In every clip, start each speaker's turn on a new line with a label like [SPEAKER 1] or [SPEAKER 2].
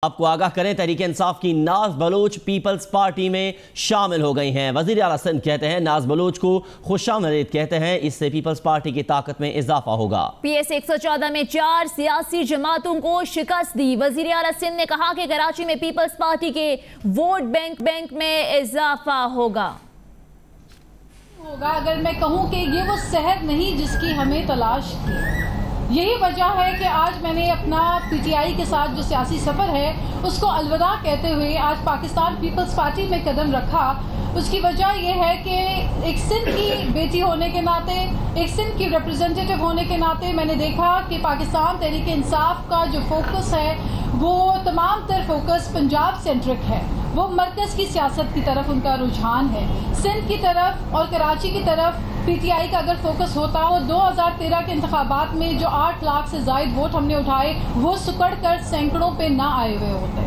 [SPEAKER 1] آپ کو آگاہ کریں تحریک انصاف کی ناز بلوچ پیپلز پارٹی میں شامل ہو گئی ہیں۔ وزیر اعلیٰ سندھ کہتے ہیں ناز بلوچ کو خوش آمدید کہتے ہیں، اس سے پیپلز پارٹی کی طاقت میں اضافہ ہوگا۔
[SPEAKER 2] پی ایس 114 میں 4 سیاسی جماعتوں کو شکست دی۔ وزیر اعلیٰ سندھ نے کہا کہ کراچی میں پیپلز پارٹی کے ووٹ بینک میں اضافہ ہوگا۔
[SPEAKER 3] اگر میں کہوں کہ یہ وہ شہر نہیں جس کی ہمیں تلاش تھی، یہی وجہ ہے کہ آج میں نے اپنا پی ٹی آئی کے ساتھ جو سیاسی سفر ہے اس کو الوداع کہتے ہوئے آج پاکستان پیپلز پارٹی میں قدم رکھا۔ اس کی وجہ یہ ہے کہ ایک سندھ کی بیٹی ہونے کے ناطے، ایک سندھ کی ریپرزنٹیٹو ہونے کے ناطے میں نے دیکھا کہ پاکستان تحریک انصاف کا جو فوکس ہے وہ تمام تر فوکس پنجاب سینٹرک ہے، وہ مرکز کی سیاست کی طرف ان کا رجحان ہے۔ سندھ کی طرف اور کراچی کی طرف پی ٹی آئی کا اگر فوکس ہوتا ہو 2013 کے انتخابات میں جو 8 لاکھ سے زائد ووٹ ہم نے اٹھائے وہ سکڑ کر سینکڑوں پہ نہ آئے ہوئے ہوتے۔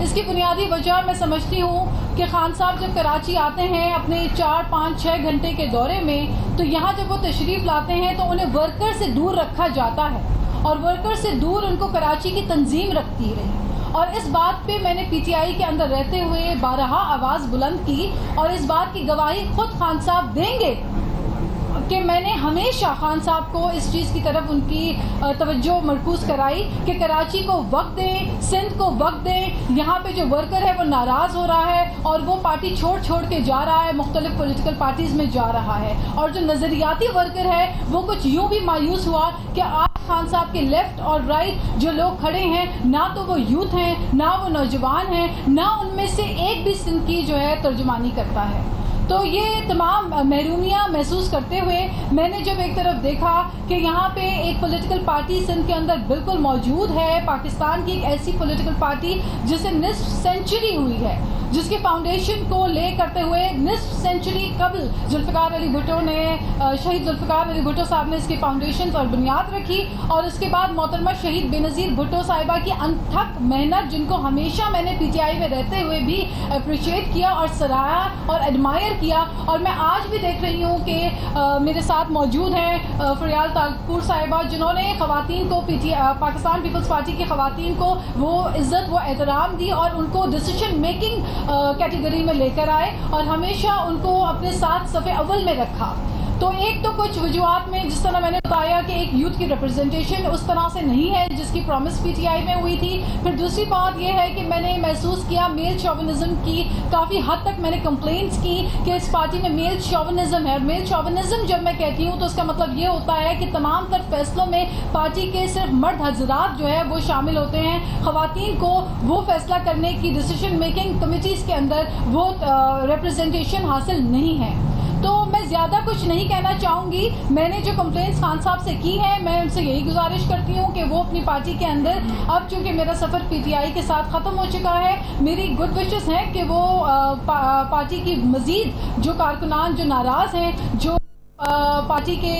[SPEAKER 3] اس کی بنیادی وجہ میں سمجھتی ہوں کہ خان صاحب جب کراچی آتے ہیں اپنے 4، 5، 6 گھنٹے کے دورے میں، تو یہاں جب وہ تشریف لاتے ہیں تو انہیں ورکر سے دور رکھا جاتا ہے اور ورکر سے دور ان کو کراچی کی تنظیم رکھتی رہی۔ اور اس بات پہ میں نے پی ٹی آئی کے اندر رہتے ہوئے بارہا آواز بلند کی، اور اس بات کی گواہی خود خان صاحب دیں گے کہ میں نے ہمیشہ خان صاحب کو اس چیز کی طرف ان کی توجہ مرکوز کرائی کہ کراچی کو وقت دیں، سندھ کو وقت دیں۔ یہاں پہ جو ورکر ہے وہ ناراض ہو رہا ہے اور وہ پارٹی چھوڑ کے جا رہا ہے، مختلف پولیٹیکل پارٹیز میں جا رہا ہے، اور جو نظریاتی ورکر ہے وہ کچھ یوں بھی مایوس ہوا کہ آج خان صاحب کے لیفٹ اور رائٹ جو لوگ کھڑے ہیں نہ تو وہ یوتھ ہیں، نہ وہ نوجوان ہیں، نہ ان میں سے ایک بھی سندھ کی جو ہے ترجمانی کرتا ہے۔ تو یہ تمام محرومیاں محسوس کرتے ہوئے میں نے جب ایک طرف دیکھا کہ یہاں پہ ایک پولیٹیکل پارٹی سندھ کے اندر بالکل موجود ہے، پاکستان کی ایک ایسی پولیٹیکل پارٹی جسے نصف سینچری ہوئی ہے، جس کے فاؤنڈیشن کو لے کرتے ہوئے نصف سینچری قبل ذوالفقار علی بھٹو نے، شہید ذوالفقار علی بھٹو صاحب نے اس کی فاؤنڈیشن اور بنیاد رکھی، اور اس کے بعد محترمہ شہید بے نظیر بھٹو صاحبہ کی انتھک محنت، جن کو ہمیشہ میں نے پی ٹی آئی میں رہتے ہوئے بھی اپریشیٹ کیا اور سراہا اور ایڈمائر کیا۔ اور میں آج بھی دیکھ رہی ہوں کہ میرے ساتھ موجود ہیں فریال طاقور صاحبہ، جنہوں نے خواتین کو پاکستان پیپلز پارٹی کی خواتین کو وہ عزت، وہ احترام دی اور ان کو ڈیسیشن میکنگ کیٹیگری میں لے کر آئے اور ہمیشہ ان کو اپنے ساتھ صف اول میں رکھا۔ تو ایک تو کچھ وجوہات میں جس طرح میں نے بتایا کہ ایک یوتھ کی ریپرزنٹیشن اس طرح سے نہیں ہے جس کی پرومس پی ٹی آئی میں ہوئی تھی۔ پھر دوسری بات یہ ہے کہ میں نے محسوس کیا میل شوونزم کی، کافی حد تک میں نے کمپلینٹس کی کہ اس پارٹی میں میل شوونزم ہے۔ میل شوونزم جب میں کہتی ہوں تو اس کا مطلب یہ ہوتا ہے کہ تمام تر فیصلوں میں پارٹی کے صرف مرد حضرات جو ہے وہ شامل ہوتے ہیں، خواتین کو وہ فیصلہ کرنے کی ڈیسیشن میکنگ کمیٹیز کے اندر وہ ریپرزنٹیشن حاصل نہیں ہے۔ تو میں زیادہ کچھ نہیں کہنا چاہوں گی۔ میں نے جو کمپلینٹس خان صاحب سے کی ہیں میں ان سے یہی گزارش کرتی ہوں کہ وہ اپنی پارٹی کے اندر، اب چونکہ میرا سفر پی ٹی آئی کے ساتھ ختم ہو چکا ہے، میری گڈ وشز ہیں کہ وہ پارٹی کی مزید جو کارکنان جو ناراض ہیں، جو پارٹی کے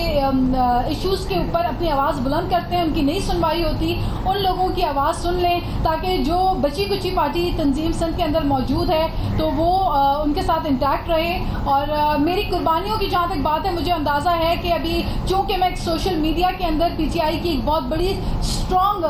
[SPEAKER 3] ایشوز کے اوپر اپنی آواز بلند کرتے ہیں، ان کی نہیں سنوائی ہوتی، ان لوگوں کی آواز سن لیں تاکہ جو بچی کچی پارٹی تنظیم سندھ کے اندر موجود ہے تو وہ ان کے ساتھ انٹیکٹ رہے۔ اور میری قربانیوں کی جہاں تک بات ہے، مجھے اندازہ ہے کہ ابھی چونکہ میں ایک سوشل میڈیا کے اندر پی ٹی آئی کی ایک بہت بڑی اسٹرانگ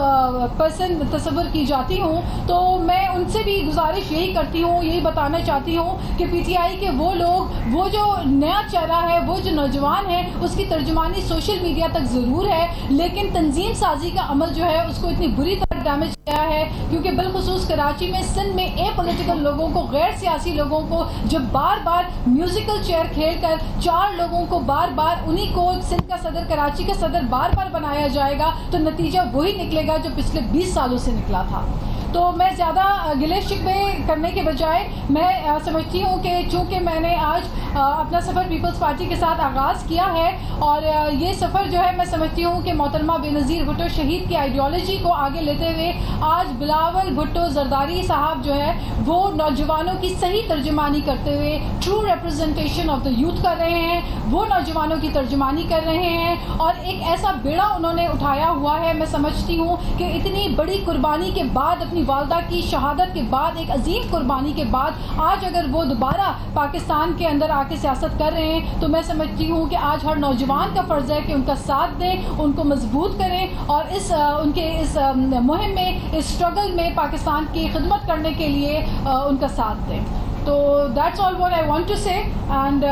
[SPEAKER 3] پرسن تصور کی جاتی ہوں، تو میں ان سے بھی گزارش یہی کرتی ہوں، یہی بتانا چاہتی ہوں کہ پی ٹی آئی کے وہ لوگ، وہ جو نیا چہرہ ہے، وہ جو نوجوان ہے، اس کی ترجمانی سوشل میڈیا تک ضرور ہے، لیکن تنظیم سازی کا عمل جو ہے اس کو اتنی بری طرح ڈیمیج کیا ہے، کیونکہ بالخصوص کراچی میں، سندھ میں اے پولیٹیکل لوگوں کو، غیر سیاسی لوگوں کو جب بار بار میوزیکل چیئر کھیل کر 4 لوگوں کو بار بار انہی کو سندھ کا صدر، کراچی کا صدر بار بار بنایا جائے گا تو نتیجہ وہی نکلے گا جو پچھلے 20 سالوں سے نکلا تھا۔ تو میں زیادہ گلے شکوے کرنے کے بجائے میں سمجھتی ہوں کہ چونکہ میں نے آج اپنا سفر پیپلز پارٹی کے ساتھ آغاز کیا ہے، اور یہ سفر جو ہے میں سمجھتی ہوں کہ محترمہ بے نظیر بھٹو شہید کی آئیڈیالوجی کو آگے لیتے ہوئے آج بلاول بھٹو زرداری صاحب جو ہے وہ نوجوانوں کی صحیح ترجمانی کرتے ہوئے true representation of the youth کر رہے ہیں، وہ نوجوانوں کی ترجمانی کر رہے ہیں، اور ایک ایسا بیڑا انہوں نے اٹھایا ہوا ہے۔ میں سمجھتی ہوں کہ اتنی بڑی قربانی کے بعد اپنی اپنی والدہ کی شہادت کے بعد، ایک عظیم قربانی کے بعد آج اگر وہ دوبارہ پاکستان کے اندر آ کے سیاست کر رہے ہیں تو میں سمجھتی ہوں کہ آج ہر نوجوان کا فرض ہے کہ ان کا ساتھ دیں، ان کو مضبوط کریں اور ان کے اس مہم میں، اس اسٹرگل میں پاکستان کی خدمت کرنے کے لیے ان کا ساتھ دیں. تو that's all what I want to say. And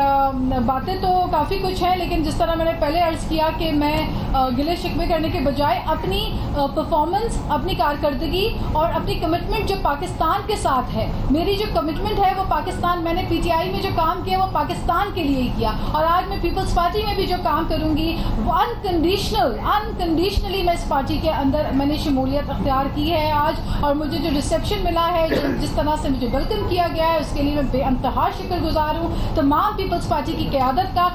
[SPEAKER 3] باتیں تو کافی کچھ ہیں، لیکن جس طرح میں نے پہلے عرض کیا کہ میں گلے شکوے کرنے کے بجائے اپنی پرفارمنس، اپنی کارکردگی اور اپنی کمٹمنٹ جو پاکستان کے ساتھ ہے، میری جو کمٹمنٹ ہے وہ پاکستان، میں نے پی ٹی آئی میں جو کام کیا وہ پاکستان کے لیے ہی کیا، اور آج میں پیپلز پارٹی میں بھی جو کام کروں گی وہ انکنڈیشنلی میں اس پارٹی کے اندر میں نے شمولیت اختیار کی ہے آج. اور مجھے جو ریسیپشن ملا ہے، جس طرح سے مجھے ویلکم کیا گیا ہے، اس کے لیے میں بے انتہا شکر گزار ہوں تمام پیپلز پارٹی کی قیادت کا